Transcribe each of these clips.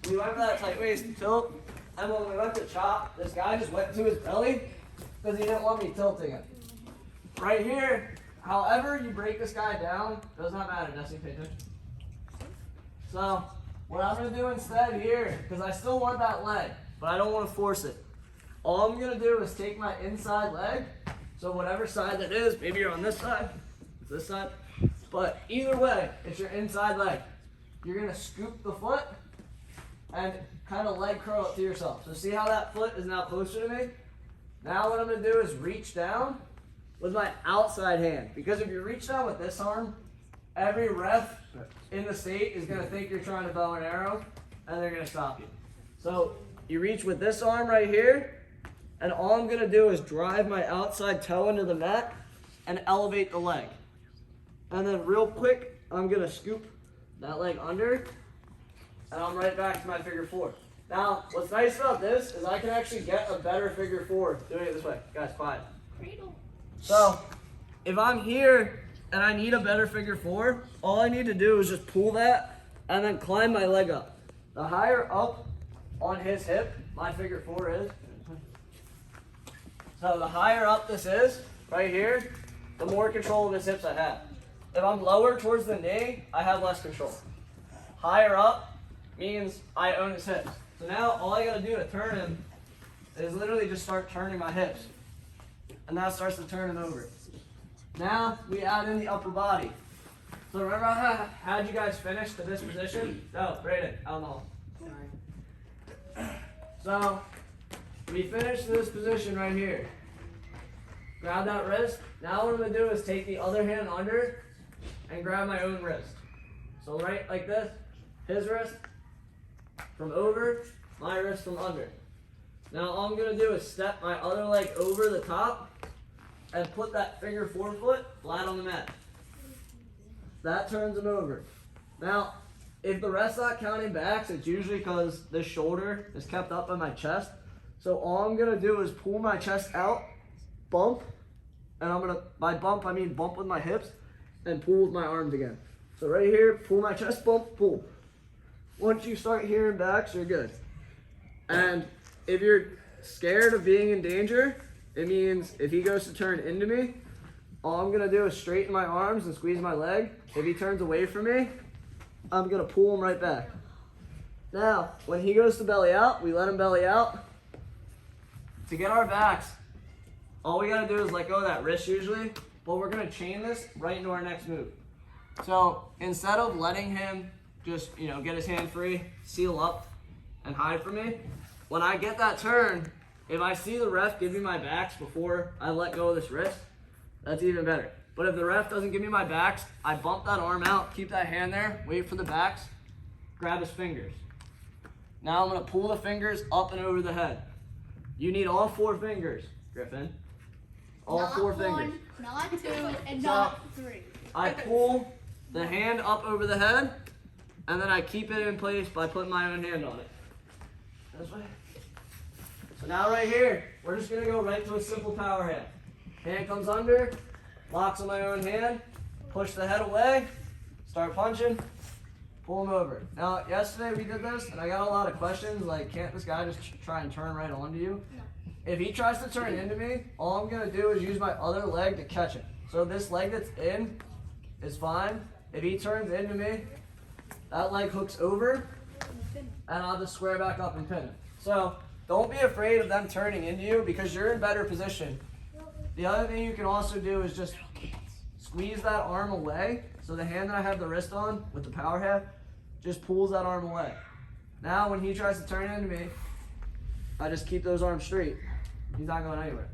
we went for that tight waist tilt, and when we went to chop, this guy just went to his belly because he didn't want me tilting it. Right here, however you break this guy down, does not matter. Destiny, pay attention. So, what I'm going to do instead here, because I still want that leg, but I don't want to force it. All I'm going to do is take my inside leg, so whatever side that is, maybe you're on this side, this side, but either way, it's your inside leg. You're going to scoop the foot and kind of leg curl it to yourself. So see how that foot is now closer to me? Now what I'm going to do is reach down with my outside hand. Because if you reach down with this arm, every ref in the state is going to think you're trying to bow an arrow, and they're going to stop you. So you reach with this arm right here, and all I'm going to do is drive my outside toe into the mat and elevate the leg. And then real quick, I'm going to scoop that leg under, and I'm right back to my figure four. Now, what's nice about this is I can actually get a better figure four doing it this way. Guys, quiet. So, if I'm here and I need a better figure four, all I need to do is just pull that and then climb my leg up. The higher up on his hip my figure four is, so the higher up this is, right here, the more control of his hips I have. If I'm lower towards the knee, I have less control. Higher up means I own his hips. So now all I gotta do to turn him is literally just start turning my hips. And that starts to turn him over. Now we add in the upper body. So remember how I had you guys finish to this position? No, Brayden, out in the hall. Sorry. So we finish this position right here. Grab that wrist. Now what I'm gonna do is take the other hand under and grab my own wrist. So right like this, his wrist from over, my wrist from under. Now all I'm gonna do is step my other leg over the top and put that figure four foot flat on the mat. That turns him over. Now, if the rest's not counting backs, it's usually because this shoulder is kept up by my chest. So all I'm gonna do is pull my chest out, bump, and by bump I mean bump with my hips, and pull with my arms again. So right here, pull my chest, bump, pull. Once you start hearing backs, you're good. And if you're scared of being in danger, it means if he goes to turn into me, all I'm gonna do is straighten my arms and squeeze my leg. If he turns away from me, I'm gonna pull him right back. Now, when he goes to belly out, we let him belly out. To get our backs, all we gotta do is let go of that wrist usually, but we're gonna chain this right into our next move. So instead of letting him just, get his hand free, seal up, and hide from me, when I get that turn, if I see the ref give me my backs before I let go of this wrist, that's even better. But if the ref doesn't give me my backs, I bump that arm out, keep that hand there, wait for the backs, grab his fingers. Now I'm gonna pull the fingers up and over the head. You need all four fingers, Griffin. All not four one, fingers. not two, and not three. I pull the hand up over the head, and then I keep it in place by putting my own hand on it. This way. So now right here, we're just gonna go right to a simple power hand. Hand comes under, locks on my own hand, push the head away, start punching, pull him over. Now, yesterday we did this, and I got a lot of questions, like, can't this guy just try and turn right onto you? No. If he tries to turn into me, all I'm gonna do is use my other leg to catch him. So this leg that's in is fine. If he turns into me, that leg hooks over, and I'll just square back up and pin him. So don't be afraid of them turning into you because you're in better position. The other thing you can also do is just squeeze that arm away. So the hand that I have the wrist on with the power half just pulls that arm away. Now when he tries to turn into me, I just keep those arms straight. He's not going anywhere.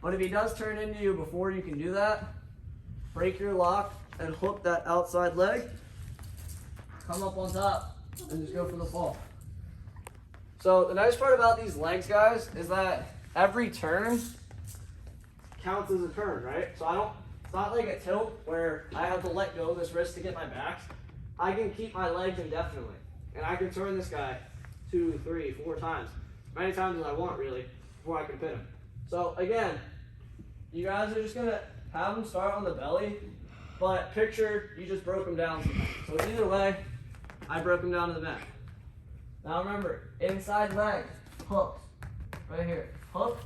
But if he does turn into you before you can do that, break your lock and hook that outside leg, come up on top, and just go for the fall. So the nice part about these legs, guys, is that every turn counts as a turn, right? So it's not like a tilt where I have to let go of this wrist to get my backs. I can keep my legs indefinitely. And I can turn this guy 2, 3, 4 times. As many times as I want, really, before I can pin him. So again, you guys are just gonna have him start on the belly, but picture you just broke him down. So either way, I broke him down to the mat. Now remember, inside leg, hooks. Right here. Hook.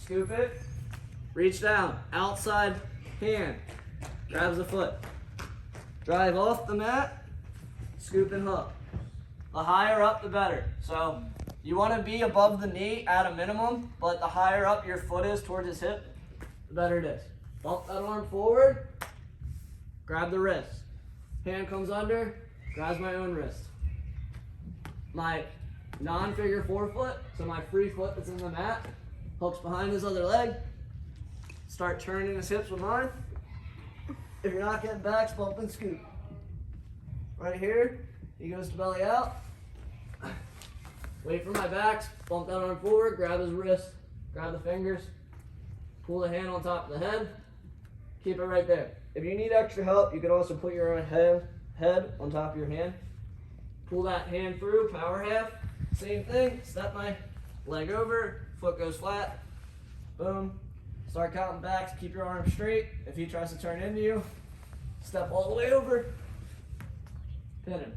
Scoop it. Reach down. Outside hand. Grabs the foot. Drive off the mat. Scoop and hook. The higher up, the better. So you want to be above the knee at a minimum, but the higher up your foot is towards his hip, the better it is. Bump that arm forward. Grab the wrist. Hand comes under. Grabs my own wrist. My non-figure forefoot, so my free foot that's in the mat, hooks behind his other leg. Start turning his hips with mine. If you're not getting backs, bump and scoop. Right here, he goes to belly out. Wait for my backs, bump that arm forward, grab his wrist, grab the fingers, pull the hand on top of the head, keep it right there. If you need extra help, you can also put your own head on top of your hand. Pull that hand through, power half. Same thing, step my leg over, foot goes flat, boom. Start counting backs, keep your arm straight. If he tries to turn into you, step all the way over, pin him.